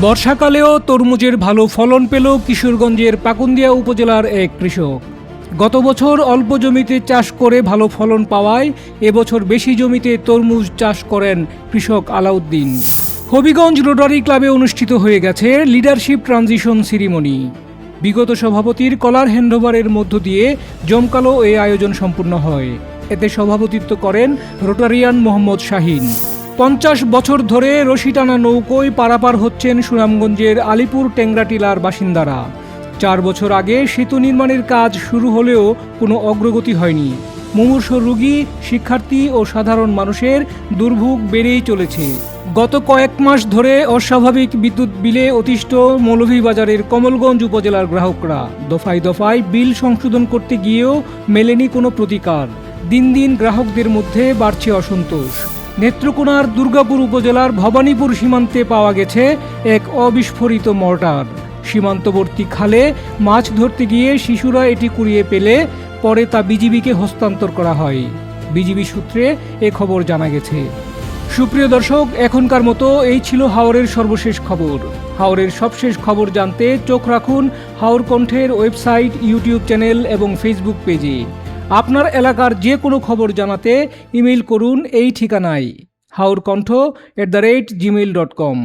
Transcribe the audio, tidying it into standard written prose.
বর্ষাকালেও তরমুজের ভালো ফলন পেল কিশোরগঞ্জের পাকুন্দিয়া উপজেলার এক কৃষক। গত বছর অল্প জমিতে চাষ করে ভালো ফলন পাওয়ায় এবছর বেশি জমিতে তরমুজ চাষ করেন কৃষক আলাউদ্দিন। হবিগঞ্জ রোটারি ক্লাবে অনুষ্ঠিত হয়ে গেছে লিডারশিপ ট্রানজিশন সেরিমনি। বিগত সভাপতির কলার হ্যান্ডওভারের মধ্য দিয়ে জমকালো এই আয়োজন সম্পূর্ণ হয়। এতে সভাপতিত্ব করেন রোটারিয়ান মোহাম্মদ শাহিন। 50 বছর ধরে রশি টানা নৌকোয় পারাপার হচ্ছেন সুনামগঞ্জের আলিপুর টেংরাটিলার বাসিন্দারা। 4 বছর আগে সেতু নির্মাণের কাজ শুরু হলেও কোনো অগ্রগতি হয়নি। মুমূর্ষ রোগী, শিক্ষার্থী ও সাধারণ মানুষের দুর্ভোগ বেড়েই চলেছে। গত কয়েক মাস ধরে অস্বাভাবিক বিদ্যুৎ বিলে অতিষ্ঠ মৌলভীবাজারের কমলগঞ্জ উপজেলার গ্রাহকরা। দফায় দফায় বিল সংশোধন করতে গিয়েও মেলেনি কোনো প্রতিকার। দিন দিন গ্রাহকদের মধ্যে বাড়ছে অসন্তোষ। নেত্রকোনার দুর্গাপুর উপজেলার ভবানীপুর সীমান্তে পাওয়া গেছে এক অবিস্ফোরিত মর্টার। সীমান্তবর্তী খালে মাছ ধরতে গিয়ে শিশুরা এটি কুড়িয়ে পেলে পরে তা বিজিবিকে হস্তান্তর করা হয়। বিজিবি সূত্রে এ খবর জানা গেছে। সুপ্রিয় দর্শক, এখনকার মতো এই ছিল হাওরের সর্বশেষ খবর। হাওরের সবশেষ খবর জানতে চোখ রাখুন হাওর কণ্ঠের ওয়েবসাইট, ইউটিউব চ্যানেল এবং ফেসবুক পেজে। আপনার এলাকার যে কোনো খবর জানাতে ইমেইল করুন এই ঠিকানায় haurkontho@gmail.com।